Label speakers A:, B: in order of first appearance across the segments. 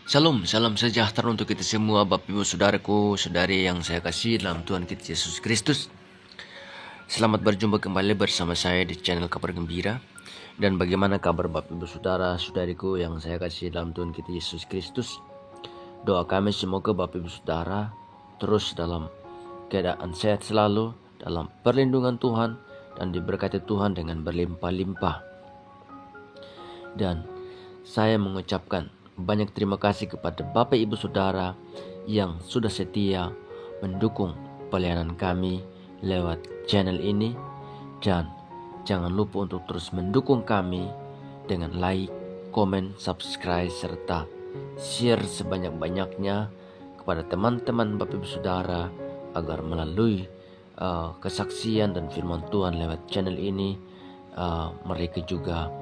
A: Salam sejahtera untuk kita semua, Bapak Ibu Saudaraku, Saudari yang saya kasih dalam Tuhan kita Yesus Kristus. Selamat berjumpa kembali bersama saya di channel Kabar Gembira. Dan bagaimana kabar Bapak Ibu Saudara, Saudariku yang saya kasih dalam Tuhan kita Yesus Kristus. Doa kami semoga Bapak Ibu Saudara terus dalam keadaan sehat selalu, dalam perlindungan Tuhan, dan diberkati Tuhan dengan berlimpah-limpah. Dan saya mengucapkan banyak terima kasih kepada Bapak Ibu Saudara yang sudah setia mendukung pelayanan kami lewat channel ini. Dan jangan lupa untuk terus mendukung kami dengan like, komen, subscribe, serta share sebanyak-banyaknya kepada teman-teman Bapak Ibu Saudara, agar melalui kesaksian dan firman Tuhan lewat channel ini mereka juga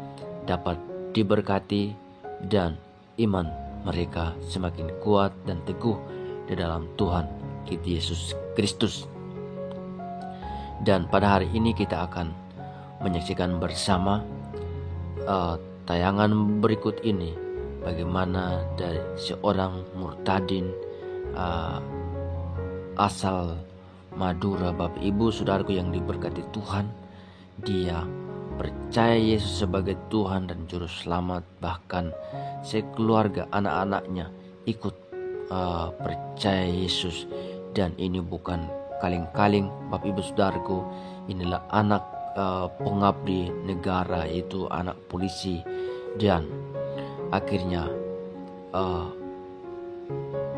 A: dapat diberkati dan iman mereka semakin kuat dan teguh di dalam Tuhan kita Yesus Kristus. Dan pada hari ini kita akan menyaksikan bersama tayangan berikut ini, bagaimana dari seorang murtadin asal Madura, Bapak Ibu Saudaraku yang diberkati Tuhan. Dia percaya Yesus sebagai Tuhan dan Juru Selamat, bahkan sekeluarga anak-anaknya ikut percaya Yesus. Dan ini bukan kaling-kaling, Bapak Ibu Saudaraku, inilah anak pengabdi negara, itu anak polisi. Dan akhirnya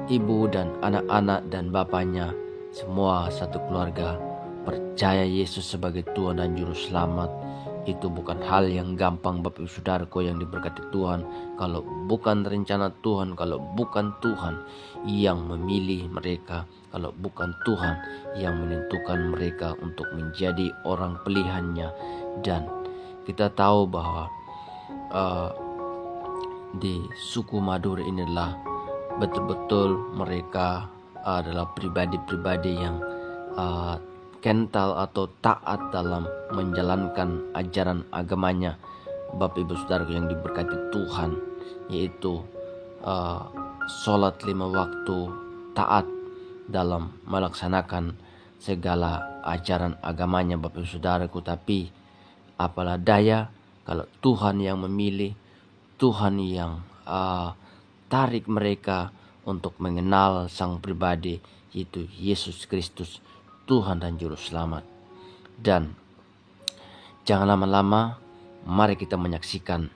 A: ibu dan anak-anak dan bapaknya semua satu keluarga percaya Yesus sebagai Tuhan dan Juru Selamat. Itu bukan hal yang gampang, Bapak Ibu Saudaraku yang diberkati Tuhan. Kalau bukan rencana Tuhan, kalau bukan Tuhan yang memilih mereka, kalau bukan Tuhan yang menentukan mereka untuk menjadi orang pilihannya. Dan kita tahu bahwa di suku Madura inilah betul-betul mereka adalah pribadi-pribadi yang kental atau taat dalam menjalankan ajaran agamanya, Bapak Ibu Saudara yang diberkati Tuhan, yaitu sholat 5 waktu, taat dalam melaksanakan segala ajaran agamanya, Bapak Ibu Saudaraku. Tapi apalah daya kalau Tuhan yang memilih, Tuhan yang tarik mereka untuk mengenal sang pribadi, yaitu Yesus Kristus, Tuhan dan Juru Selamat. Dan jangan lama-lama, mari kita menyaksikan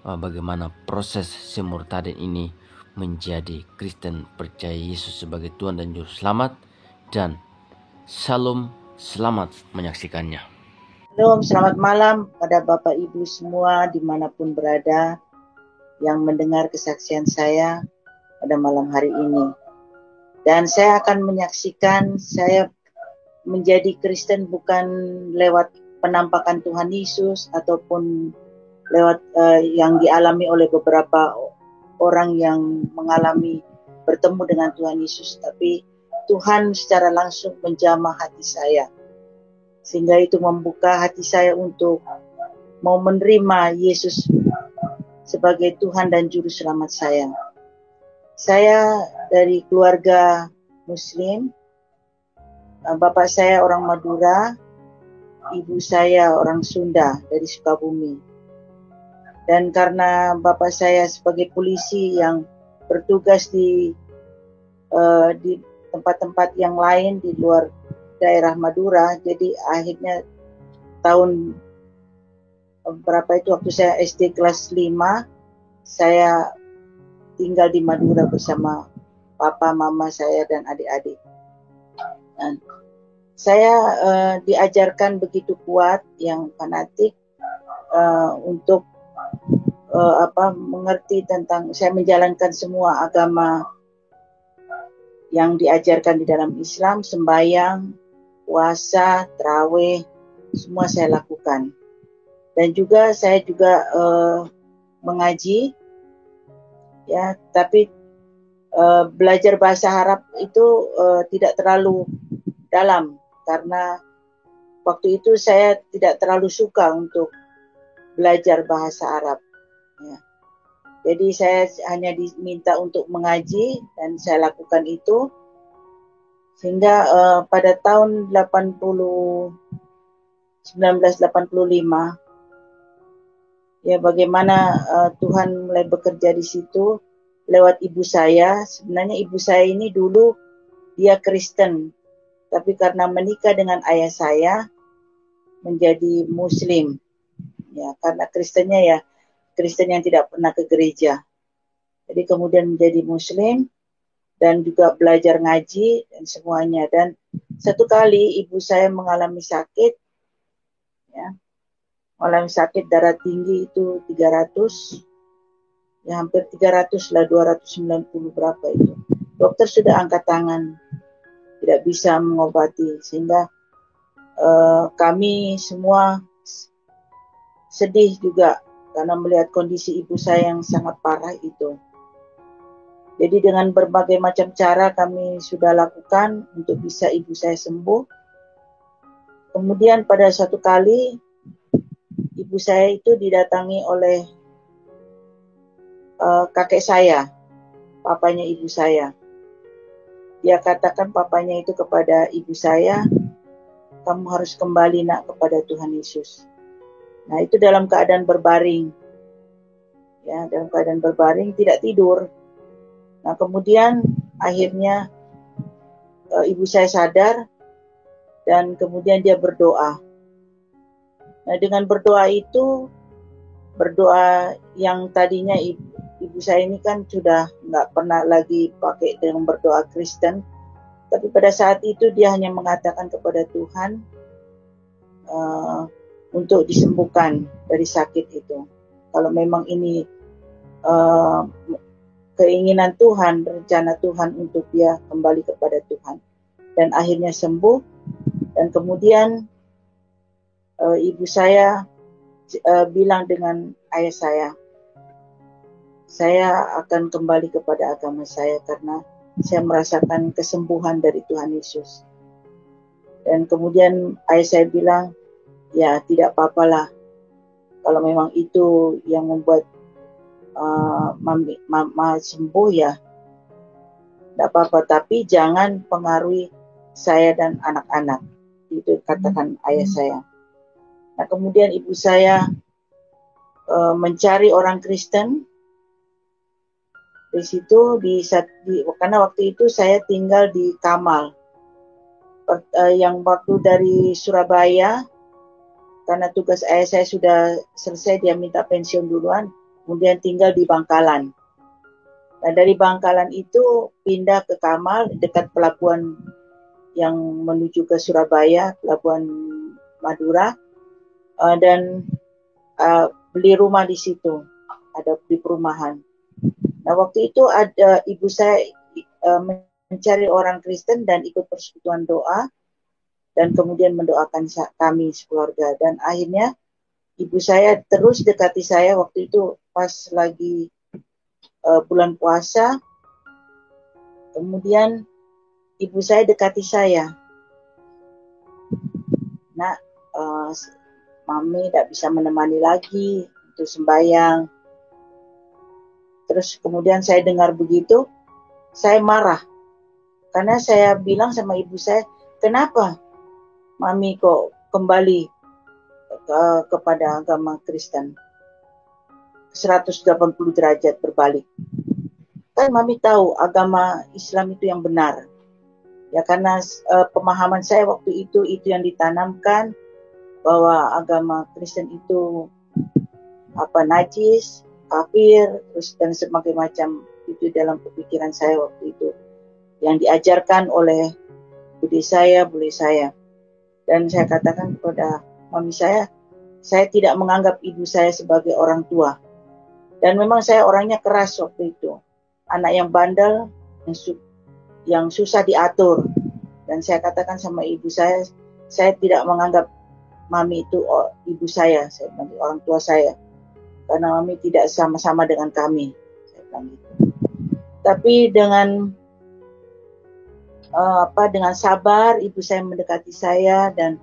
A: bagaimana proses si murtadin ini menjadi Kristen, percaya Yesus sebagai Tuhan dan Juru Selamat. Dan salam, selamat menyaksikannya.
B: Shalom, selamat malam pada Bapak Ibu semua dimanapun berada yang mendengar kesaksian saya pada malam hari ini. Dan saya akan menyaksikan saya menjadi Kristen bukan lewat penampakan Tuhan Yesus ataupun lewat yang dialami oleh beberapa orang yang mengalami bertemu dengan Tuhan Yesus, tapi Tuhan secara langsung menjamah hati saya, sehingga itu membuka hati saya untuk mau menerima Yesus sebagai Tuhan dan Juru Selamat saya. Saya dari keluarga Muslim. Bapak saya orang Madura, ibu saya orang Sunda dari Sukabumi. Dan karena bapak saya sebagai polisi yang bertugas di tempat-tempat yang lain di luar daerah Madura, jadi akhirnya tahun berapa itu waktu saya SD kelas 5, saya tinggal di Madura bersama papa, mama saya dan adik-adik. Dan saya diajarkan begitu kuat, yang fanatik, untuk mengerti tentang, saya menjalankan semua agama yang diajarkan di dalam Islam, sembahyang, puasa, tarawih, semua saya lakukan. Dan juga saya juga mengaji, ya, tapi belajar bahasa Arab itu tidak terlalu dalam, karena waktu itu saya tidak terlalu suka untuk belajar bahasa Arab, ya. Jadi saya hanya diminta untuk mengaji dan saya lakukan itu sehingga pada tahun 1985 ya bagaimana Tuhan mulai bekerja di situ lewat ibu saya. Sebenarnya ibu saya ini dulu dia Kristen, tapi karena menikah dengan ayah saya menjadi Muslim. Ya, karena Kristennya ya Kristen yang tidak pernah ke gereja. Jadi kemudian menjadi Muslim dan juga belajar ngaji dan semuanya. Dan satu kali ibu saya mengalami sakit, ya, mengalami sakit darah tinggi itu 300, ya hampir 300 lah, 290 berapa itu. Dokter sudah angkat tangan, tidak bisa mengobati, sehingga kami semua sedih juga karena melihat kondisi ibu saya yang sangat parah itu. Jadi dengan berbagai macam cara kami sudah lakukan untuk bisa ibu saya sembuh. Kemudian pada satu kali ibu saya itu didatangi oleh kakek saya, papanya ibu saya. Dia katakan papanya itu kepada ibu saya, kamu harus kembali nak kepada Tuhan Yesus. Nah itu dalam keadaan berbaring, ya dalam keadaan berbaring tidak tidur. Nah kemudian akhirnya ibu saya sadar dan kemudian dia berdoa. Nah dengan berdoa itu, berdoa yang tadinya ibu saya ini kan sudah nggak pernah lagi pakai dengan berdoa Kristen, tapi pada saat itu dia hanya mengatakan kepada Tuhan untuk disembuhkan dari sakit itu. Kalau memang ini keinginan Tuhan, rencana Tuhan untuk dia kembali kepada Tuhan. Dan akhirnya sembuh. Dan kemudian ibu saya bilang dengan ayah saya akan kembali kepada agama saya karena saya merasakan kesembuhan dari Tuhan Yesus. Dan kemudian ayah saya bilang, ya tidak apa-apalah kalau memang itu yang membuat mama sembuh ya tidak apa-apa, tapi jangan pengaruhi saya dan anak-anak. Itu katakan ayah saya. Nah kemudian ibu saya mencari orang Kristen di situ, karena waktu itu saya tinggal di Kamal, yang waktu dari Surabaya, karena tugas ayah saya sudah selesai, dia minta pensiun duluan, kemudian tinggal di Bangkalan. Nah dari Bangkalan itu pindah ke Kamal, dekat pelabuhan yang menuju ke Surabaya, pelabuhan Madura, dan beli rumah di situ, ada di perumahan. Nah waktu itu ada ibu saya mencari orang Kristen dan ikut persekutuan doa dan kemudian mendoakan kami sekeluarga, dan akhirnya ibu saya terus dekati saya waktu itu pas lagi bulan puasa. Kemudian ibu saya dekati saya, nak mami tidak bisa menemani lagi untuk sembahyang. Terus kemudian saya dengar begitu, saya marah. Karena saya bilang sama ibu saya, kenapa mami kok kembali kepada agama Kristen? 180 derajat berbalik. Kan mami tahu agama Islam itu yang benar. Ya karena pemahaman saya waktu itu yang ditanamkan, bahwa agama Kristen itu najis, kafir, terus dan sebagainya macam itu dalam pemikiran saya waktu itu, yang diajarkan oleh bule saya. Dan saya katakan kepada mami saya tidak menganggap ibu saya sebagai orang tua. Dan memang saya orangnya keras waktu itu, anak yang bandel, yang susah diatur. Dan saya katakan sama ibu saya tidak menganggap mami itu ibu saya bilang orang tua saya, karena mami tidak sama-sama dengan kami, saya bilang gitu. Tapi dengan sabar ibu saya mendekati saya dan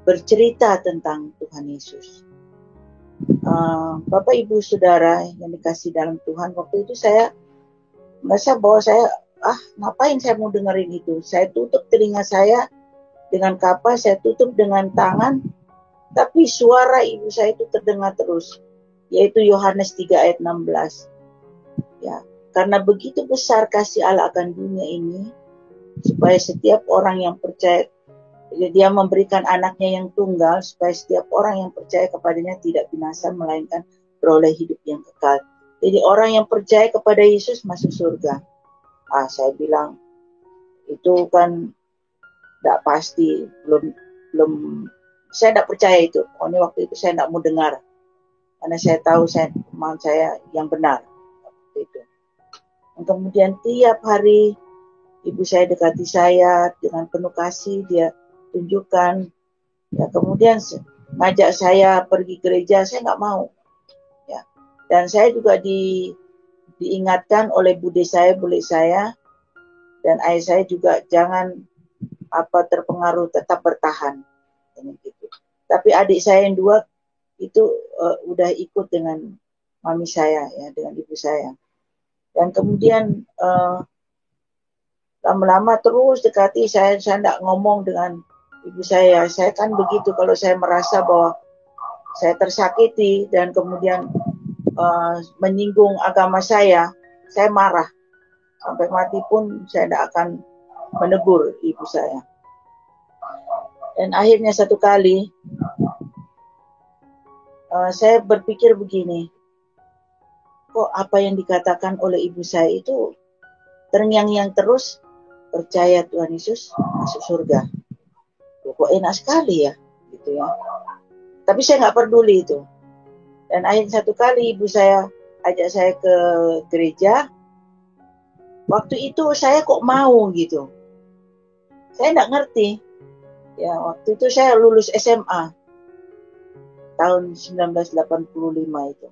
B: bercerita tentang Tuhan Yesus. Bapak Ibu Saudara yang dikasih dalam Tuhan, waktu itu saya merasa bahwa saya ngapain saya mau dengerin itu. Saya tutup telinga saya dengan kapas, saya tutup dengan tangan, tapi suara ibu saya itu terdengar terus, yaitu Yohanes 3 ayat 16. Ya, karena begitu besar kasih Allah akan dunia ini, supaya setiap orang yang percaya, dia memberikan anaknya yang tunggal, supaya setiap orang yang percaya kepadanya tidak binasa, melainkan beroleh hidup yang kekal. Jadi orang yang percaya kepada Yesus masuk surga. Saya bilang, itu kan tidak pasti, belum saya tidak percaya itu. Pokoknya waktu itu saya tidak mau dengar, karena saya tahu kemauan saya yang benar waktu itu. Dan kemudian tiap hari ibu saya dekati saya dengan penuh kasih, dia tunjukkan. Ya, kemudian ngajak saya pergi gereja, saya nggak mau. Ya, dan saya juga diingatkan oleh bule saya, dan ayah saya juga jangan terpengaruh, tetap bertahan. Gitu. Tapi adik saya yang dua itu udah ikut dengan mami saya, ya, dengan ibu saya. Dan kemudian lama-lama terus dekati saya tidak ngomong dengan ibu saya. Saya kan begitu, kalau saya merasa bahwa saya tersakiti dan kemudian menyinggung agama saya marah. Sampai mati pun saya tidak akan menegur ibu saya. Dan akhirnya satu kali saya berpikir begini, kok apa yang dikatakan oleh ibu saya itu terngiang-ngiang terus, percaya Tuhan Yesus masuk surga. Kok enak sekali ya, gitu ya. Tapi saya nggak peduli itu. Dan akhirnya satu kali ibu saya ajak saya ke gereja. Waktu itu saya kok mau gitu. Saya nggak ngerti. Ya, waktu itu saya lulus SMA tahun 1985 itu.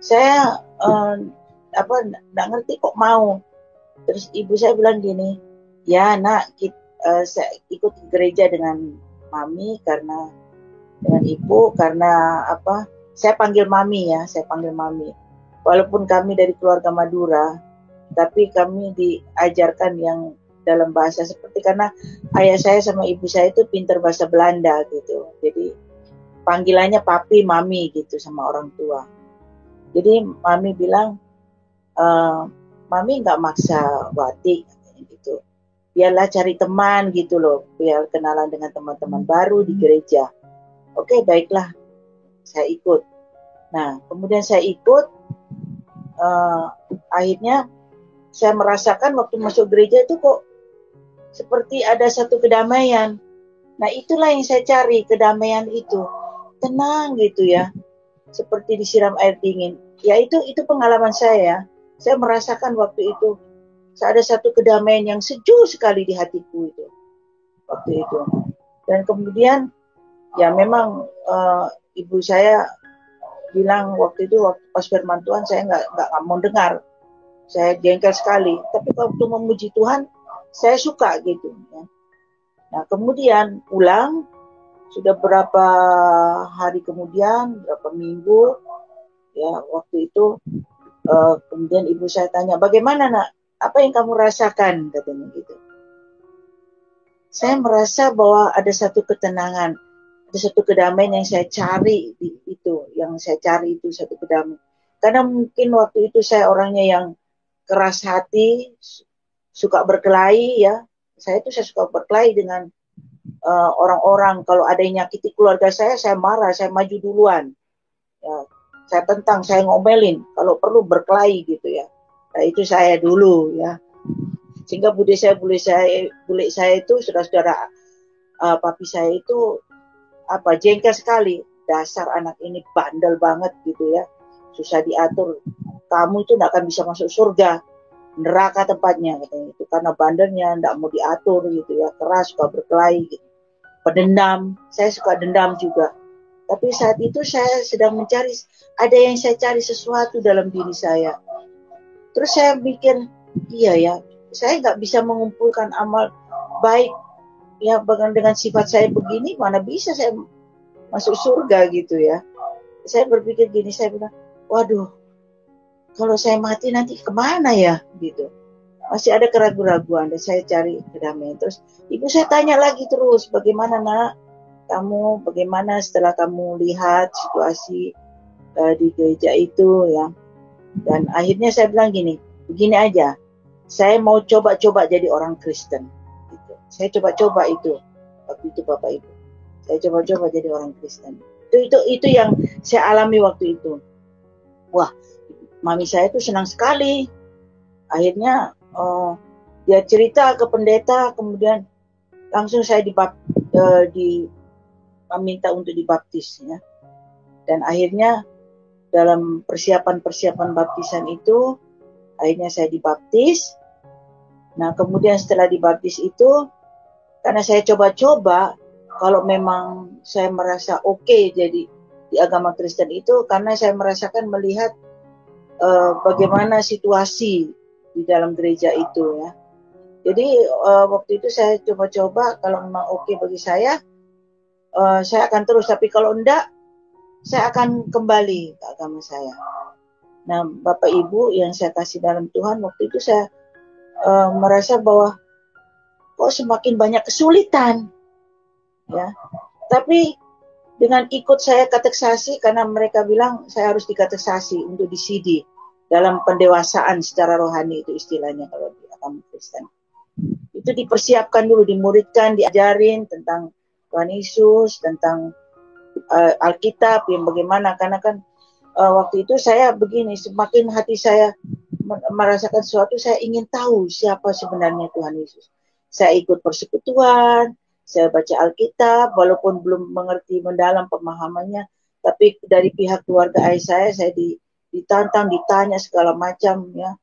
B: Saya nggak ngerti kok mau. Terus ibu saya bilang gini, ya nak, saya ikut gereja dengan mami dengan ibu karena saya panggil mami ya, Walaupun kami dari keluarga Madura, tapi kami diajarkan yang dalam bahasa seperti, karena ayah saya sama ibu saya itu pintar bahasa Belanda gitu. Jadi panggilannya papi, mami gitu sama orang tua. Jadi mami bilang, mami nggak maksa Wati gitu. Biarlah cari teman gitu loh, biar kenalan dengan teman-teman baru di gereja. Oke, baiklah, saya ikut. Nah, kemudian saya ikut, akhirnya saya merasakan waktu masuk gereja itu kok seperti ada satu kedamaian. Nah, itulah yang saya cari, kedamaian itu. Tenang gitu ya, seperti disiram air dingin. Ya, itu pengalaman saya. Saya merasakan waktu itu ada satu kedamaian yang sejuk sekali di hatiku itu waktu itu. Dan kemudian ya memang ibu saya bilang waktu itu, waktu pas firman Tuhan saya nggak mau dengar, saya jengkel sekali. Tapi waktu memuji Tuhan saya suka gitu ya. Nah, kemudian pulang, sudah berapa hari kemudian, berapa minggu ya, waktu itu kemudian ibu saya tanya, bagaimana nak, apa yang kamu rasakan, katanya gitu. Saya merasa bahwa ada satu ketenangan, ada satu kedamaian yang saya cari itu satu kedamaian. Karena mungkin waktu itu saya orangnya yang keras hati, suka berkelahi ya. Saya suka berkelahi dengan orang-orang. Kalau ada yang nyakiti keluarga saya marah, saya maju duluan. Ya, saya tentang, saya ngomelin, kalau perlu berkelahi gitu ya. Nah, itu saya dulu ya. Sehingga bule saya itu, saudara-saudara papi saya itu jengkel sekali. Dasar anak ini bandel banget gitu ya. Susah diatur. Kamu itu tidak akan bisa masuk surga. Neraka tempatnya katanya itu, karena bandelnya tidak mau diatur gitu ya. Keras, suka berkelahi gitu. Pendendam. Saya suka dendam juga. Tapi saat itu saya sedang mencari, ada yang saya cari sesuatu dalam diri saya. Terus saya mikir, iya ya, saya nggak bisa mengumpulkan amal baik ya dengan sifat saya begini, mana bisa saya masuk surga gitu ya. saya berpikir gini, saya bilang, waduh, kalau saya mati nanti kemana ya, gitu. Masih ada keraguan-raguan, dan saya cari kedamaian. Terus ibu saya tanya lagi terus, bagaimana nak, kamu bagaimana setelah kamu lihat situasi di gereja itu ya. Dan akhirnya saya bilang gini, begini aja, saya mau coba-coba jadi orang Kristen. Gitu. Saya coba-coba itu, waktu itu Bapak Ibu. Saya coba-coba jadi orang Kristen. Itu yang saya alami waktu itu. Wah, mami saya tuh senang sekali. Akhirnya dia cerita ke pendeta, kemudian langsung saya minta untuk dibaptis ya. Dan akhirnya dalam persiapan baptisan itu, akhirnya saya dibaptis. Nah, kemudian setelah dibaptis itu, karena saya coba-coba, kalau memang saya merasa oke jadi di agama Kristen itu, karena saya merasakan melihat bagaimana situasi di dalam gereja itu ya. Jadi waktu itu saya coba-coba, kalau memang oke bagi saya akan terus. Tapi kalau enggak, saya akan kembali ke agama saya. Nah, Bapak Ibu yang saya kasih dalam Tuhan, waktu itu saya merasa bahwa kok semakin banyak kesulitan, ya. Tapi dengan ikut saya kateksasi, karena mereka bilang saya harus dikateksasi untuk disidi dalam pendewasaan secara rohani, itu istilahnya kalau di agama Kristen. Itu dipersiapkan dulu, dimuridkan, diajarin tentang Tuhan Yesus, tentang Alkitab yang bagaimana, karena kan waktu itu saya begini, semakin hati saya merasakan sesuatu, saya ingin tahu siapa sebenarnya Tuhan Yesus. Saya ikut persekutuan, saya baca Alkitab, walaupun belum mengerti mendalam pemahamannya, tapi dari pihak keluarga ayah saya ditantang, ditanya segala macam ya,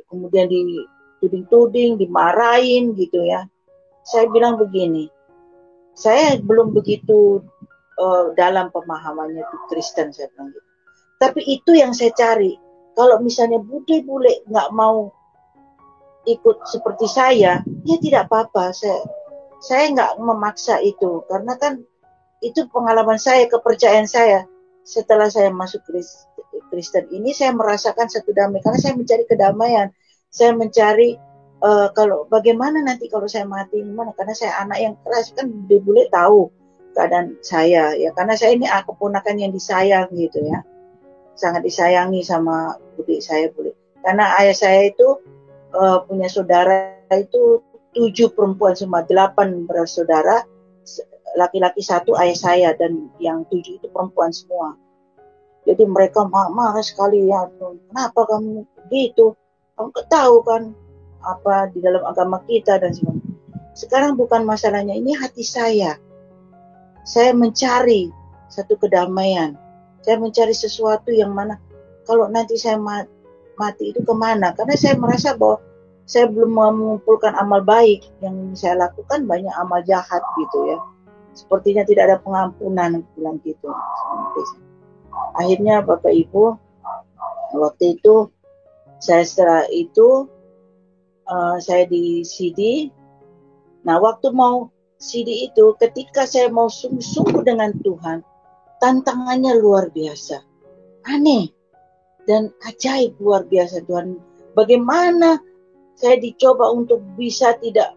B: kemudian dituding-tuding, dimarahin gitu ya. Saya bilang begini, saya belum begitu dalam pemahamannya di Kristen, saya bilang gitu. Tapi itu yang saya cari. Kalau misalnya bule nggak mau ikut seperti saya, ya tidak apa-apa. Saya nggak memaksa itu, karena kan itu pengalaman saya, kepercayaan saya. Setelah saya masuk Kristen ini, saya merasakan satu damai, karena saya mencari kedamaian. Saya mencari kalau bagaimana nanti kalau saya mati, gimana? Karena saya anak yang keras, kan bule tahu keadaan saya ya, karena saya ini keponakan yang disayang gitu ya, sangat disayangi sama bude saya, karena ayah saya itu punya saudara itu 7 perempuan semua, 8 bersaudara, laki-laki 1 ayah saya, dan yang 7 itu perempuan semua. Jadi mereka marah sekali ya, kenapa kamu begitu, kamu tahu kan apa di dalam agama kita dan sebagainya. Sekarang bukan masalahnya, ini hati saya mencari satu kedamaian, saya mencari sesuatu yang mana kalau nanti saya mati itu kemana, karena saya merasa bahwa saya belum mengumpulkan amal baik, yang saya lakukan banyak amal jahat gitu ya, sepertinya tidak ada pengampunan, bilang gitu. Akhirnya Bapak Ibu, waktu itu setelah itu saya di CD. Nah, waktu mau CD itu, ketika saya mau sungguh-sungguh dengan Tuhan, tantangannya luar biasa, aneh dan ajaib, luar biasa Tuhan. Bagaimana saya dicoba untuk bisa tidak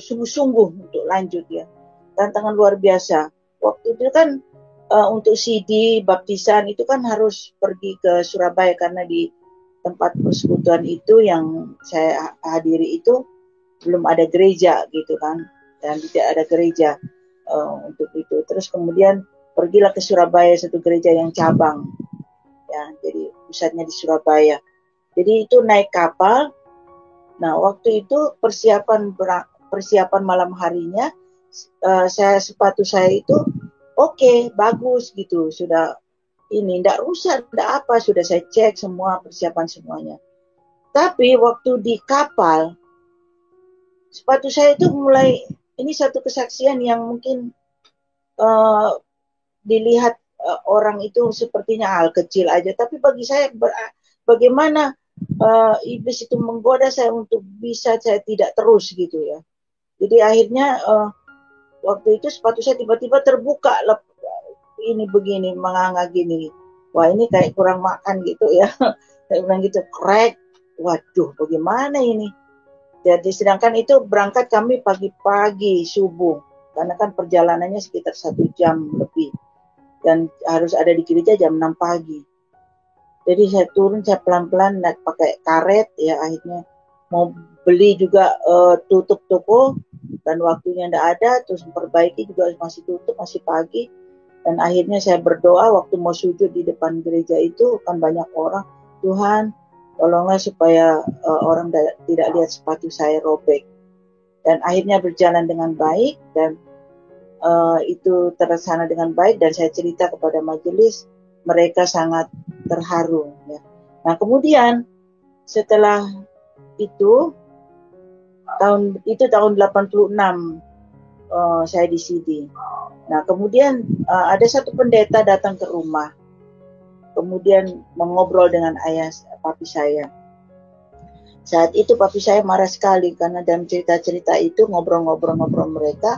B: sungguh-sungguh untuk lanjut ya, tantangan luar biasa. Waktu itu kan untuk CD baptisan itu kan harus pergi ke Surabaya, karena di tempat persekutuan itu yang saya hadiri itu belum ada gereja gitu kan, dan tidak ada gereja untuk itu. Terus kemudian pergilah ke Surabaya, satu gereja yang cabang ya, jadi pusatnya di Surabaya. Jadi itu naik kapal. Nah, waktu itu persiapan malam harinya, sepatu saya itu oke, bagus gitu, sudah ini tidak rusak, tidak apa, sudah saya cek semua persiapan semuanya. Tapi waktu di kapal, sepatu saya itu mulai, ini satu kesaksian yang mungkin dilihat orang itu sepertinya hal kecil aja, tapi bagi saya bagaimana iblis itu menggoda saya untuk bisa saya tidak terus gitu ya. Jadi akhirnya waktu itu sepatu saya tiba-tiba terbuka, ini begini, menganga gini. Wah, ini kayak kurang makan gitu ya. Saya bilang gitu, krek. Waduh, bagaimana ini? Jadi sedangkan itu berangkat kami pagi-pagi subuh, karena kan perjalanannya sekitar 1 jam lebih, dan harus ada di gereja jam 6 pagi. Jadi saya turun, saya pelan-pelan naik pakai karet ya, akhirnya mau beli juga tutup toko dan waktunya tidak ada, terus memperbaiki juga masih tutup, masih pagi. Dan akhirnya saya berdoa waktu mau sujud di depan gereja itu kan banyak orang, Tuhan tolonglah supaya orang tidak lihat sepatu saya robek. Dan akhirnya berjalan dengan baik, dan itu terlaksana dengan baik, dan saya cerita kepada majelis, mereka sangat terharu ya. Nah kemudian setelah itu tahun 86 saya di CD. Nah kemudian ada satu pendeta datang ke rumah, kemudian mengobrol dengan ayah papi saya. Saat itu papi saya marah sekali karena dalam cerita-cerita itu ngobrol-ngobrol mereka,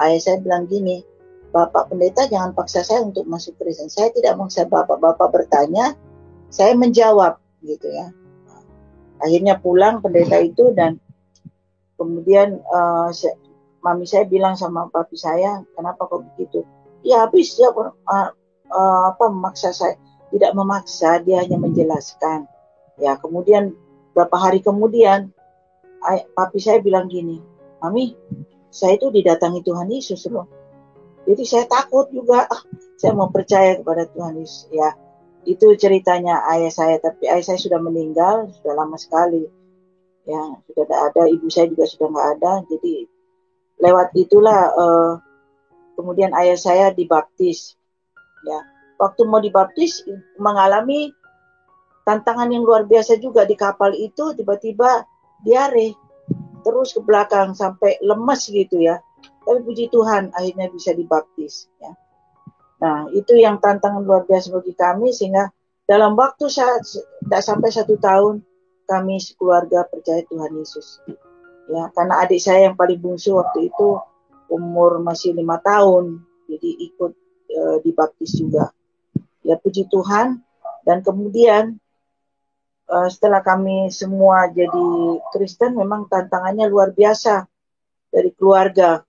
B: ayah saya bilang gini, Bapak pendeta jangan paksa saya untuk masuk Kristen. Saya tidak maksa Bapak bertanya, saya menjawab gitu ya. Akhirnya pulang pendeta itu, dan kemudian mami saya bilang sama papi saya, kenapa kok begitu? Ya habis ya memaksa saya. Tidak memaksa, dia hanya menjelaskan. Ya kemudian beberapa hari kemudian papi saya bilang gini, Mami, saya itu didatangi Tuhan Yesus loh. Jadi saya takut juga, saya mau percaya kepada Tuhan Yesus. Ya itu ceritanya ayah saya, tapi ayah saya sudah meninggal, sudah lama sekali. Ya sudah tidak ada, ibu saya juga sudah nggak ada. Jadi lewat itulah kemudian ayah saya dibaptis. Ya, waktu mau dibaptis mengalami tantangan yang luar biasa juga di kapal itu, tiba-tiba diare terus ke belakang sampai lemes gitu ya. Tapi puji Tuhan akhirnya bisa dibaptis ya. Nah itu yang tantangan luar biasa bagi kami, sehingga dalam waktu tidak sampai 1 tahun kami sekeluarga percaya Tuhan Yesus ya, karena adik saya yang paling bungsu waktu itu umur masih 5 tahun, jadi ikut dibaptis juga ya, puji Tuhan. Dan kemudian setelah kami semua jadi Kristen, memang tantangannya luar biasa dari keluarga,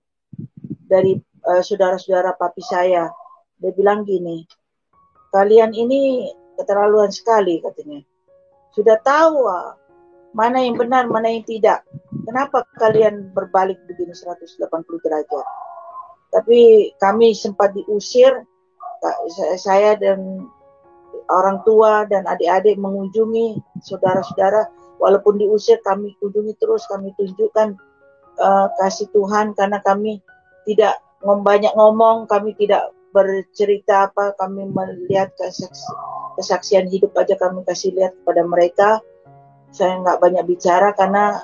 B: dari saudara-saudara papi saya. Dia bilang gini, kalian ini keterlaluan sekali katanya. Sudah tahu mana yang benar, mana yang tidak. Kenapa kalian berbalik begini 180 derajat? Tapi kami sempat diusir, saya dan orang tua dan adik-adik mengunjungi saudara-saudara, walaupun diusir kami kunjungi terus, kami tunjukkan kasih Tuhan, karena kami tidak banyak ngomong, kami tidak bercerita apa, kami melihat kesaksian hidup aja kami kasih lihat kepada mereka. Saya nggak banyak bicara karena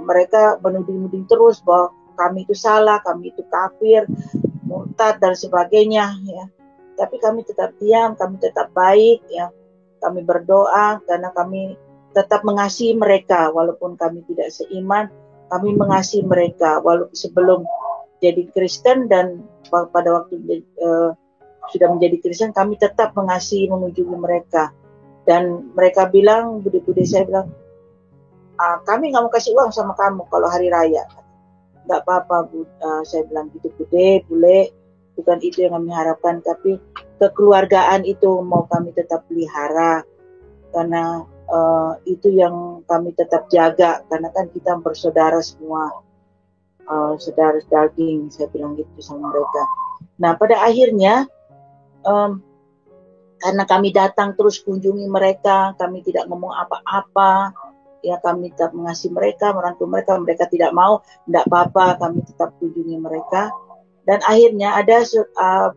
B: mereka menuding-nuding terus bahwa kami itu salah, kami itu kafir, murtad dan sebagainya ya. Tapi kami tetap diam, kami tetap baik ya. Kami berdoa karena kami tetap mengasihi mereka walaupun kami tidak seiman, kami mengasihi mereka walaupun sebelum jadi Kristen dan pada waktu sudah menjadi Kristen, kami tetap mengasihi, mengunjungi mereka. Dan mereka bilang, bude-bude saya bilang, kami nggak mau kasih uang sama kamu kalau hari raya. Nggak apa-apa, saya bilang gitu, bude, bule, bukan itu yang kami harapkan, tapi kekeluargaan itu mau kami tetap pelihara, karena itu yang kami tetap jaga, karena kan kita bersaudara semua, saudara daging, saya bilang gitu sama mereka. Nah pada akhirnya karena kami datang terus kunjungi mereka, kami tidak ngomong apa-apa, ya kami tetap mengasihi mereka, merangkul mereka, mereka tidak mau, tidak apa-apa, kami tetap kunjungi mereka. Dan akhirnya ada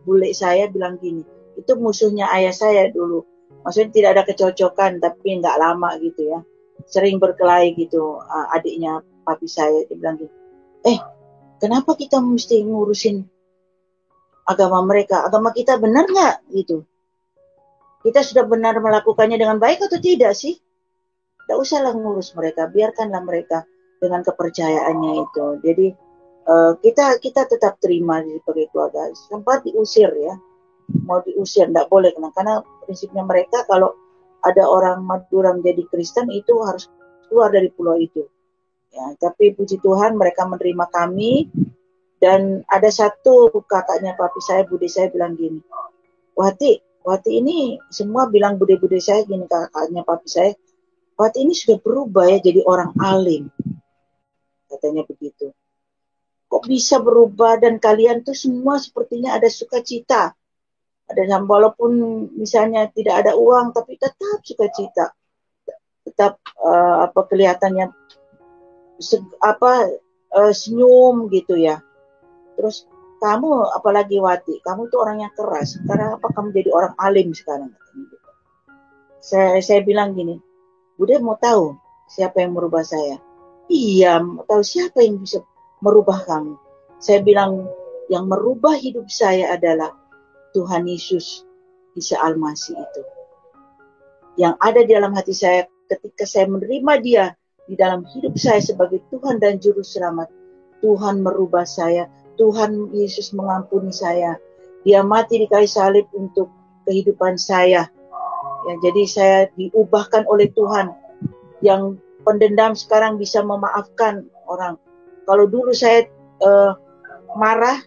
B: bule saya bilang gini, itu musuhnya ayah saya dulu, maksudnya tidak ada kecocokan, tapi nggak lama gitu ya, sering berkelahi gitu, adiknya papi saya, dia bilang gitu, kenapa kita mesti ngurusin agama mereka, agama kita benar nggak gitu, kita sudah benar melakukannya dengan baik atau tidak sih? Tidak usahlah ngurus mereka, biarkanlah mereka dengan kepercayaannya itu. Jadi kita tetap terima sebagai keluarga. Sempat diusir ya, mau diusir, tidak boleh, karena prinsipnya mereka kalau ada orang Madura menjadi Kristen itu harus keluar dari pulau itu. Ya, tapi puji Tuhan mereka menerima kami. Dan ada satu kakaknya papi saya, bude saya bilang gini, Wati ini semua bilang bude-bude saya gini, kakaknya papi saya, Wati ini sudah berubah ya jadi orang alim, katanya begitu. Kok bisa berubah, dan kalian tuh semua sepertinya ada sukacita, ada, walaupun misalnya tidak ada uang tapi tetap sukacita, tetap kelihatannya senyum gitu ya. Terus kamu apalagi Wati, kamu tuh orang yang keras, sekarang apa kamu jadi orang alim sekarang? Saya bilang gini, Bude mau tahu siapa yang merubah saya? Iya, mau tahu siapa yang bisa merubah kamu? Saya bilang, yang merubah hidup saya adalah Tuhan Yesus Isa Al-Masih itu. Yang ada di dalam hati saya ketika saya menerima Dia di dalam hidup saya sebagai Tuhan dan Juru Selamat. Tuhan merubah saya, Tuhan Yesus mengampuni saya. Dia mati di kayu salib untuk kehidupan saya. Ya, jadi saya diubahkan oleh Tuhan. Yang pendendam sekarang bisa memaafkan orang. Kalau dulu saya marah,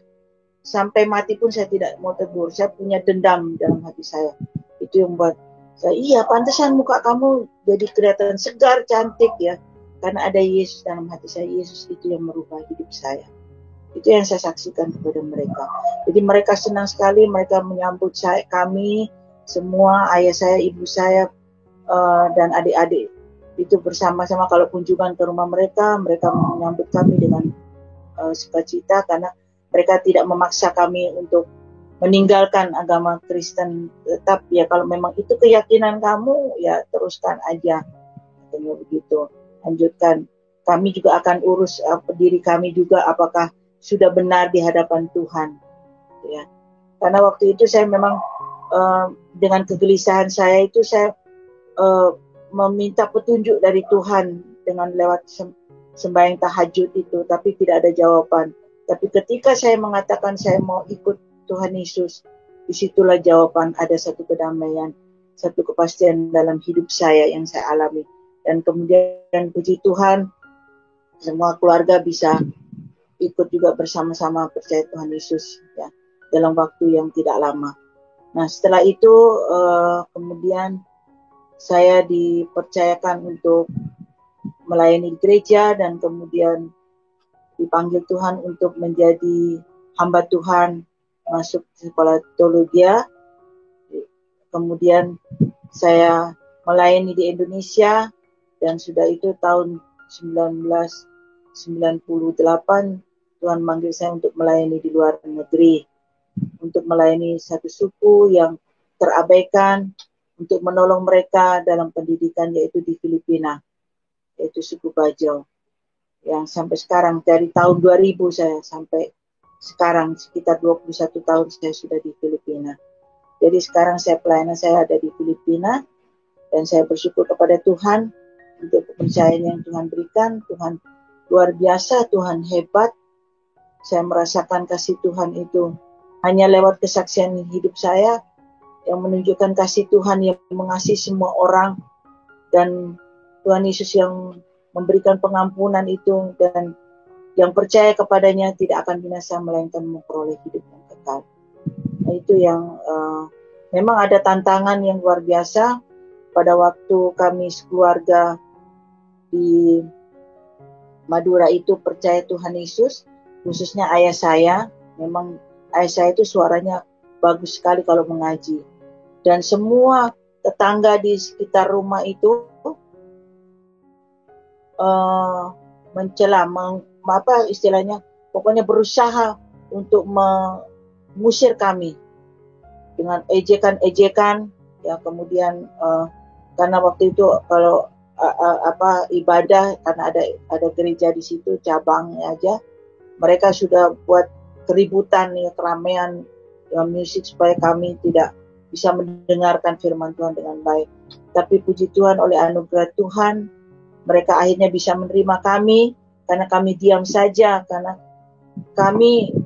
B: sampai mati pun saya tidak mau tegur. Saya punya dendam dalam hati saya. Itu yang buat saya, iya pantesan muka kamu jadi kelihatan segar, cantik ya. Karena ada Yesus dalam hati saya. Yesus itu yang merubah hidup saya. Itu yang saya saksikan kepada mereka. Jadi mereka senang sekali, mereka menyambut kami semua, ayah saya, ibu saya, dan adik-adik itu bersama-sama. Kalau kunjungan ke rumah mereka menyambut kami dengan sukacita, karena mereka tidak memaksa kami untuk meninggalkan agama Kristen. Tetap ya, kalau memang itu keyakinan kamu, ya teruskan aja, katanya begitu, lanjutkan. Kami juga akan urus diri kami juga, apakah sudah benar di hadapan Tuhan, ya. Karena waktu itu saya memang dengan kegelisahan saya itu saya meminta petunjuk dari Tuhan dengan lewat sembahyang tahajud itu, tapi tidak ada jawaban. Tapi ketika saya mengatakan saya mau ikut Tuhan Yesus, disitulah jawaban, ada satu kedamaian, satu kepastian dalam hidup saya yang saya alami. Dan kemudian puji Tuhan, semua keluarga bisa ikut juga bersama-sama percaya Tuhan Yesus ya, dalam waktu yang tidak lama. Nah setelah itu kemudian saya dipercayakan untuk melayani gereja, dan kemudian dipanggil Tuhan untuk menjadi hamba Tuhan, masuk sekolah teologi. Kemudian saya melayani di Indonesia, dan sudah itu tahun 1998 Tuhan manggil saya untuk melayani di luar negeri, untuk melayani satu suku yang terabaikan, untuk menolong mereka dalam pendidikan, yaitu di Filipina, yaitu suku Bajau. Yang sampai sekarang, dari tahun 2000 saya sampai sekarang, sekitar 21 tahun saya sudah di Filipina. Jadi sekarang pelayanan saya ada di Filipina, dan saya bersyukur kepada Tuhan untuk kepercayaan yang Tuhan berikan. Tuhan luar biasa, Tuhan hebat. Saya merasakan kasih Tuhan itu hanya lewat kesaksian hidup saya, yang menunjukkan kasih Tuhan yang mengasihi semua orang, dan Tuhan Yesus yang memberikan pengampunan itu, dan yang percaya kepadanya tidak akan binasa melainkan memperoleh hidup yang kekal. Nah, itu yang memang ada tantangan yang luar biasa pada waktu kami sekeluarga di Madura itu percaya Tuhan Yesus. Khususnya ayah saya, memang ayah saya itu suaranya bagus sekali kalau mengaji. Dan semua tetangga di sekitar rumah itu mencela, apa istilahnya, pokoknya berusaha untuk mengusir kami dengan ejekan-ejekan. Ya, kemudian karena waktu itu kalau ibadah, karena ada gereja di situ cabangnya aja, mereka sudah buat keributan ya, keramaian ya, musik, supaya kami tidak bisa mendengarkan firman Tuhan dengan baik. Tapi puji Tuhan, oleh anugerah Tuhan, mereka akhirnya bisa menerima kami, karena kami diam saja, karena kami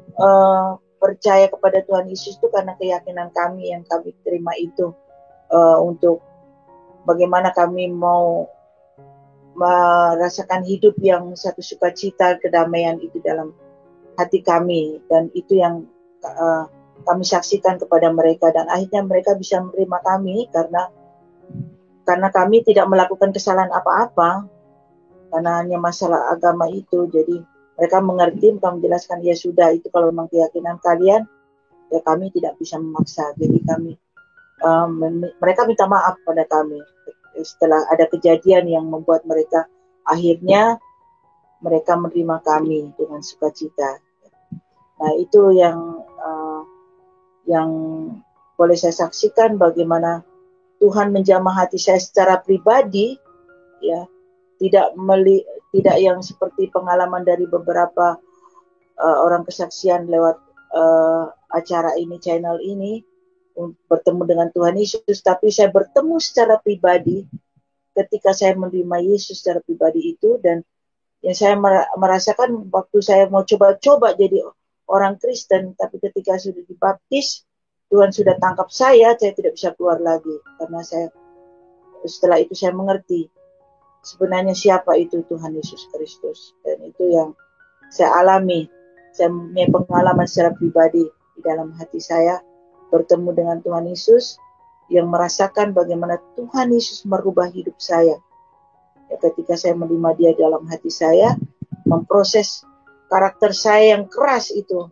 B: percaya kepada Tuhan Yesus itu karena keyakinan kami yang kami terima itu, untuk bagaimana kami mau merasakan hidup yang satu sukacita, kedamaian itu dalam hati kami, dan itu yang kami saksikan kepada mereka, dan akhirnya mereka bisa menerima kami karena kami tidak melakukan kesalahan apa-apa, karena hanya masalah agama itu. Jadi mereka mengerti, mereka menjelaskan, ya sudah, itu kalau memang keyakinan kalian, ya kami tidak bisa memaksa. Jadi kami mereka minta maaf pada kami setelah ada kejadian yang membuat mereka akhirnya mereka menerima kami dengan sukacita. Nah, itu yang boleh saya saksikan, bagaimana Tuhan menjamah hati saya secara pribadi, ya, tidak yang seperti pengalaman dari beberapa orang kesaksian lewat acara ini, channel ini, bertemu dengan Tuhan Yesus, tapi saya bertemu secara pribadi ketika saya menerima Yesus secara pribadi itu. Dan yang saya merasakan waktu saya mau coba-coba jadi orang Kristen, tapi ketika sudah dibaptis, Tuhan sudah tangkap saya tidak bisa keluar lagi, karena setelah itu saya mengerti sebenarnya siapa itu Tuhan Yesus Kristus. Dan itu yang saya alami, saya punya pengalaman secara pribadi di dalam hati saya, bertemu dengan Tuhan Yesus, yang merasakan bagaimana Tuhan Yesus merubah hidup saya. Ya, ketika saya menerima Dia dalam hati saya, memproses karakter saya yang keras itu.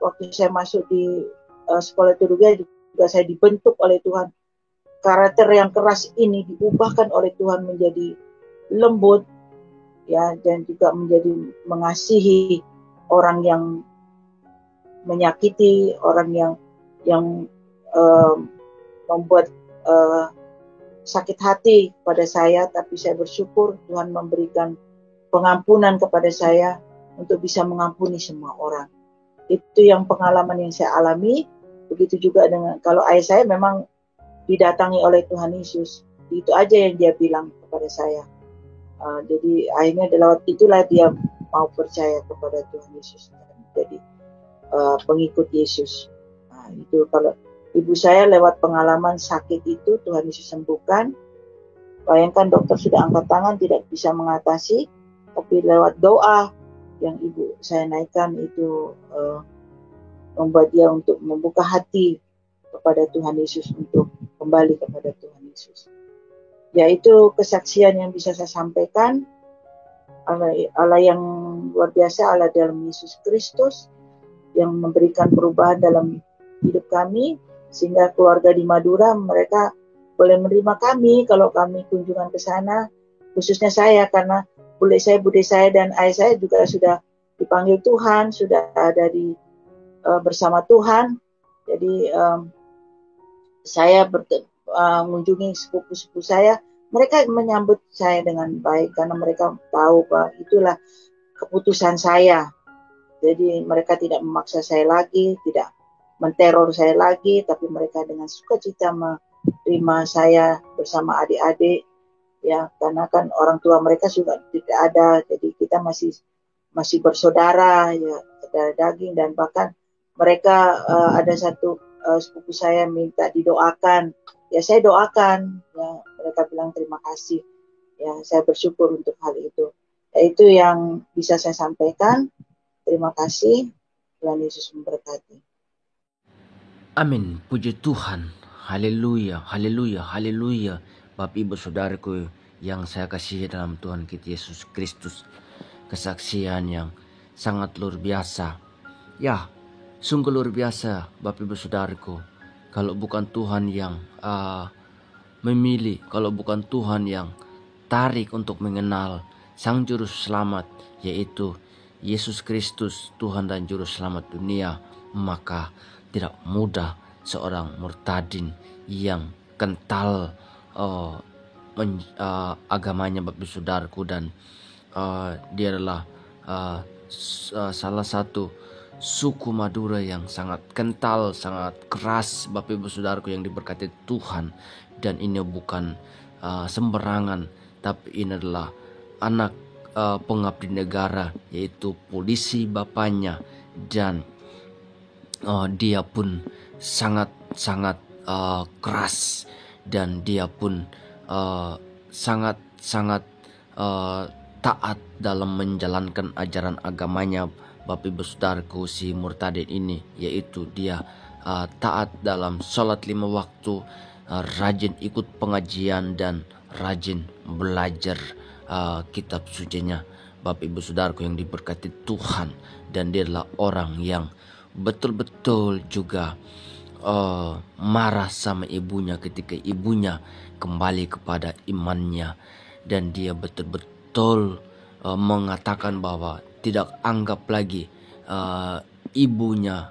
B: Waktu saya masuk di sekolah teologi juga saya dibentuk oleh Tuhan. Karakter yang keras ini diubahkan oleh Tuhan menjadi lembut, ya, dan juga menjadi mengasihi orang yang menyakiti, orang yang membuat sakit hati pada saya, tapi saya bersyukur Tuhan memberikan pengampunan kepada saya untuk bisa mengampuni semua orang. Itu yang pengalaman yang saya alami. Begitu juga dengan kalau ayah saya memang didatangi oleh Tuhan Yesus, itu aja yang dia bilang kepada saya. Jadi akhirnya lewat itulah dia mau percaya kepada Tuhan Yesus, jadi pengikut Yesus. Nah, itu kalau ibu saya lewat pengalaman sakit itu Tuhan Yesus sembuhkan. Bayangkan dokter sudah angkat tangan tidak bisa mengatasi, tapi lewat doa yang ibu saya naikkan itu membuat dia untuk membuka hati kepada Tuhan Yesus, untuk kembali kepada Tuhan Yesus. Yaitu kesaksian yang bisa saya sampaikan. Allah yang luar biasa, Allah dalam Yesus Kristus yang memberikan perubahan dalam hidup kami, sehingga keluarga di Madura mereka boleh menerima kami kalau kami kunjungan ke sana, khususnya saya, karena bude saya dan ayah saya juga sudah dipanggil Tuhan, sudah ada bersama Tuhan. Jadi saya mengunjungi sepupu-sepupu saya, mereka menyambut saya dengan baik karena mereka tahu bahwa itulah keputusan saya. Jadi mereka tidak memaksa saya lagi, tidak menteror saya lagi, tapi mereka dengan sukacita menerima saya bersama adik-adik, ya, karena kan orang tua mereka juga tidak ada, jadi kita masih bersaudara, ya, saudara daging. Dan bahkan mereka ada satu sepupu saya minta didoakan, ya saya doakan, ya, mereka bilang terima kasih, ya saya bersyukur untuk hal itu. Ya, itu yang bisa saya sampaikan. Terima kasih, Tuhan Yesus memberkati.
A: Amin, puji Tuhan, haleluya, haleluya, haleluya. Bapak Ibu Saudaraku yang saya kasihi dalam Tuhan kita Yesus Kristus, kesaksian yang sangat luar biasa. Ya, sungguh luar biasa Bapak Ibu Saudaraku. Kalau bukan Tuhan yang memilih, kalau bukan Tuhan yang tarik untuk mengenal Sang Juru Selamat, yaitu Yesus Kristus, Tuhan dan Juru Selamat dunia, maka tidak mudah seorang murtadin yang kental agamanya Bapak Ibu Saudaraku, dan dia adalah salah satu suku Madura yang sangat kental, sangat keras Bapak Ibu Saudaraku yang diberkati Tuhan. Dan ini bukan sembarangan, tapi ini adalah anak pengabdi negara, yaitu polisi bapaknya, dan dia pun sangat keras, dan dia pun sangat taat dalam menjalankan ajaran agamanya, Bapak Ibu Saudaraku, si murtadin ini, yaitu dia taat dalam sholat 5 waktu, rajin ikut pengajian, dan rajin belajar kitab sucinya, Bapak Ibu Saudaraku yang diberkati Tuhan. Dan dia adalah orang yang betul-betul juga marah sama ibunya ketika ibunya kembali kepada imannya, dan dia betul-betul mengatakan bahwa tidak anggap lagi ibunya,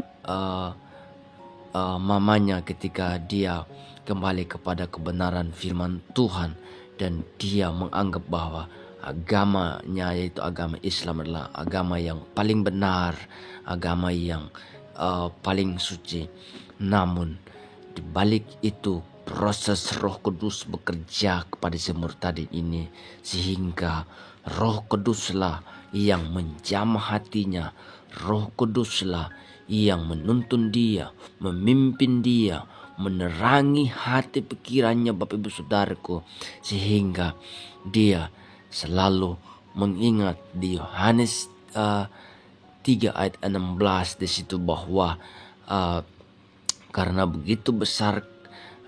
A: mamanya, ketika dia kembali kepada kebenaran firman Tuhan, dan dia menganggap bahwa agamanya, yaitu agama Islam, adalah agama yang paling benar, agama yang paling suci. Namun di balik itu proses Roh Kudus bekerja kepada si murtadin ini, sehingga Roh Kuduslah yang menjamah hatinya, Roh Kuduslah yang menuntun dia, memimpin dia, menerangi hati pikirannya, Bapak Ibu Saudaraku, sehingga dia selalu mengingat di Yohanes 3 ayat 16 di situ bahwa karena begitu besar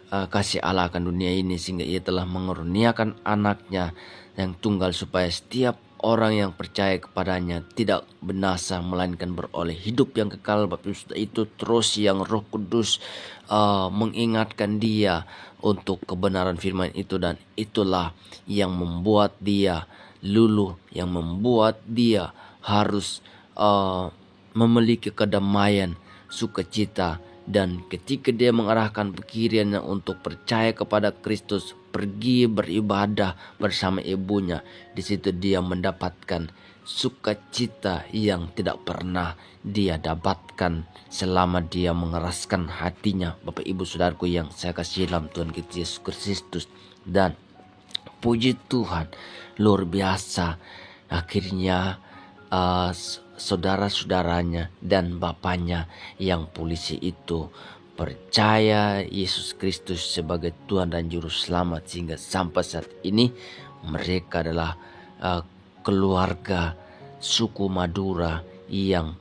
A: kasih Allah akan dunia ini, sehingga ia telah mengaruniakan anaknya yang tunggal, supaya setiap orang yang percaya kepadanya tidak binasa, melainkan beroleh hidup yang kekal. Bapak Ibu, itu terus yang Roh Kudus mengingatkan dia untuk kebenaran firman itu, dan itulah yang membuat dia luluh, yang membuat dia harus memiliki kedamaian, sukacita. Dan ketika dia mengarahkan pikirannya untuk percaya kepada Kristus, pergi beribadah bersama ibunya, di situ dia mendapatkan sukacita yang tidak pernah dia dapatkan selama dia mengeraskan hatinya, Bapak Ibu Saudaraku yang saya kasih dalam Tuhan kita Yesus Kristus. Dan puji Tuhan, luar biasa, akhirnya saudara-saudaranya dan bapaknya yang polisi itu percaya Yesus Kristus sebagai Tuhan dan Juru Selamat, sehingga sampai saat ini mereka adalah keluarga suku Madura yang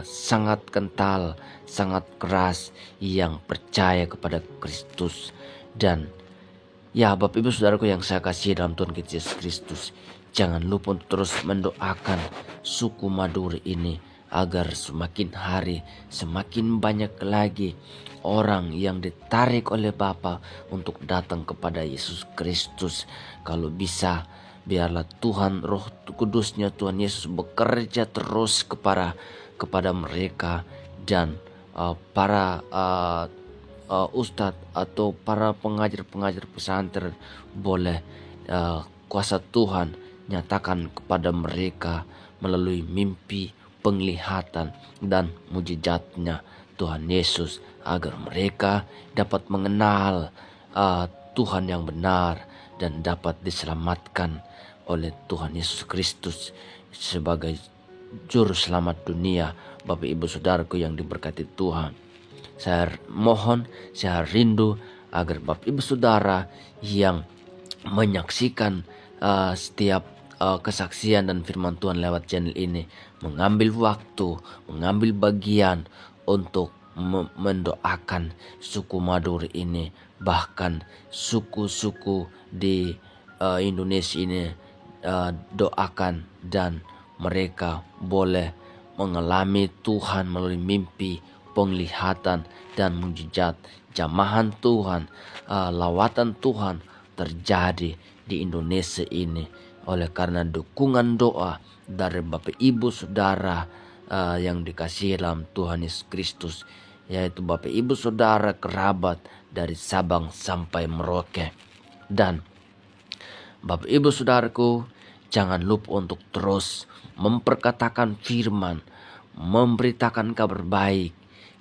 A: sangat kental, sangat keras, yang percaya kepada Kristus. Dan ya, Bapak Ibu Saudaraku yang saya kasih dalam Tuhan kita Yesus Kristus, jangan lupa untuk terus mendoakan suku Madura ini, agar semakin hari semakin banyak lagi orang yang ditarik oleh Bapa untuk datang kepada Yesus Kristus. Kalau bisa, biarlah Tuhan Roh Kudusnya, Tuhan Yesus bekerja terus kepada mereka, dan para ustadz atau para pengajar pesantren boleh kuasa Tuhan nyatakan kepada mereka melalui mimpi, penglihatan, dan mujizatnya Tuhan Yesus, agar mereka dapat mengenal Tuhan yang benar dan dapat diselamatkan oleh Tuhan Yesus Kristus sebagai Juru Selamat dunia. Bapak Ibu Saudaraku yang diberkati Tuhan, saya mohon, saya rindu agar Bapak Ibu Saudara yang menyaksikan setiap kesaksian dan firman Tuhan lewat channel ini mengambil waktu, mengambil bagian untuk mendoakan suku Madura ini, bahkan suku-suku di Indonesia ini, doakan dan mereka boleh mengalami Tuhan melalui mimpi, penglihatan, dan mujizat. Jamahan Tuhan, lawatan Tuhan terjadi di Indonesia ini oleh karena dukungan doa dari Bapak Ibu Saudara yang dikasihi dalam Tuhan Yesus Kristus, yaitu Bapak Ibu Saudara kerabat dari Sabang sampai Merauke. Dan Bapak Ibu Saudaraku, jangan lupa untuk terus memperkatakan firman, memberitakan kabar baik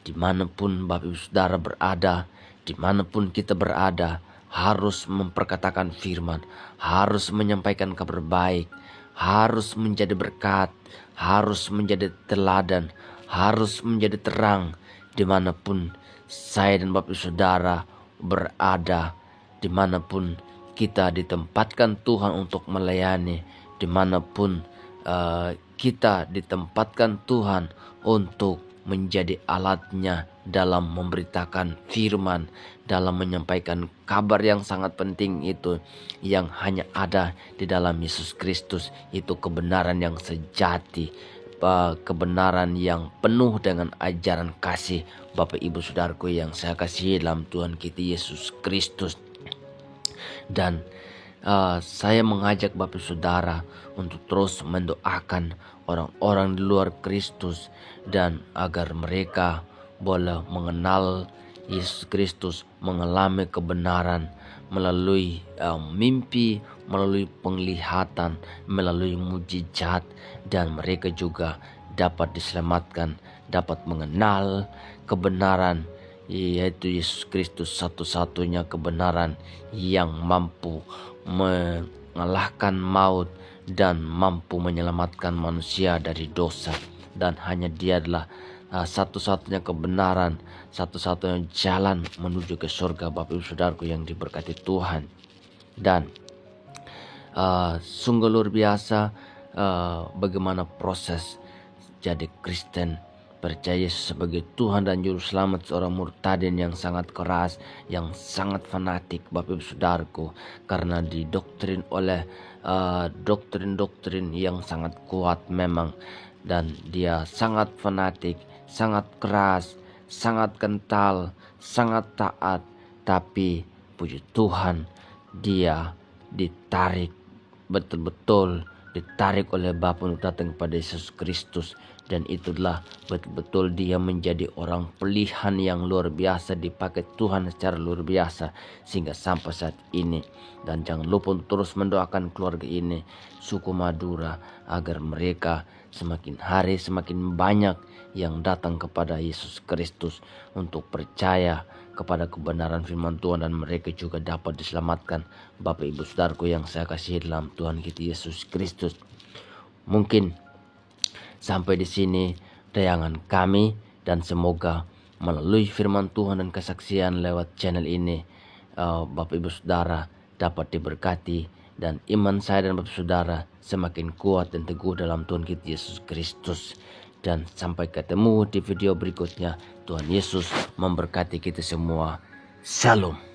A: dimanapun Bapak Ibu Saudara berada, dimanapun kita berada. Harus memperkatakan firman, harus menyampaikan kabar baik, harus menjadi berkat, harus menjadi teladan, harus menjadi terang dimanapun saya dan Bapak Saudara berada, dimanapun kita ditempatkan Tuhan untuk melayani, dimanapun kita ditempatkan Tuhan untuk menjadi alatnya dalam memberitakan firman, dalam menyampaikan kabar yang sangat penting itu, yang hanya ada di dalam Yesus Kristus. Itu kebenaran yang sejati, kebenaran yang penuh dengan ajaran kasih. Bapak Ibu Saudaraku yang saya kasihi dalam Tuhan kita Yesus Kristus. Dan saya mengajak Bapak Saudara untuk terus mendoakan orang-orang di luar Kristus, dan agar mereka boleh mengenal Yesus Kristus, mengalami kebenaran melalui mimpi, melalui penglihatan, melalui mujizat, dan mereka juga dapat diselamatkan, dapat mengenal kebenaran, yaitu Yesus Kristus, satu-satunya kebenaran yang mampu mengalahkan maut dan mampu menyelamatkan manusia dari dosa. Dan hanya Dia adalah satu-satunya kebenaran, satu-satunya jalan menuju ke surga, Bapak Ibu Saudaraku yang diberkati Tuhan. Dan sungguh luar biasa bagaimana proses jadi Kristen, percaya sebagai Tuhan dan Juru Selamat seorang murtadin yang sangat keras, yang sangat fanatik, Bapak Ibu Saudaraku, karena didoktrin oleh doktrin-doktrin yang sangat kuat memang. Dan dia sangat fanatik, sangat keras, sangat kental, sangat taat. Tapi puji Tuhan, dia ditarik, betul-betul ditarik oleh Bapa untuk datang kepada Yesus Kristus. Dan itulah betul-betul dia menjadi orang pilihan yang luar biasa, dipakai Tuhan secara luar biasa sehingga sampai saat ini. Dan jangan lupa untuk terus mendoakan keluarga ini, suku Madura, agar mereka semakin hari semakin banyak yang datang kepada Yesus Kristus untuk percaya kepada kebenaran firman Tuhan, dan mereka juga dapat diselamatkan. Bapak Ibu Saudaraku yang saya kasihi dalam Tuhan kita Yesus Kristus. Mungkin sampai di sini tayangan kami, dan semoga melalui firman Tuhan dan kesaksian lewat channel ini Bapak Ibu Saudara dapat diberkati, dan iman saya dan Bapak Saudara semakin kuat dan teguh dalam Tuhan kita Yesus Kristus. Dan sampai ketemu di video berikutnya. Tuhan Yesus memberkati kita semua. Shalom.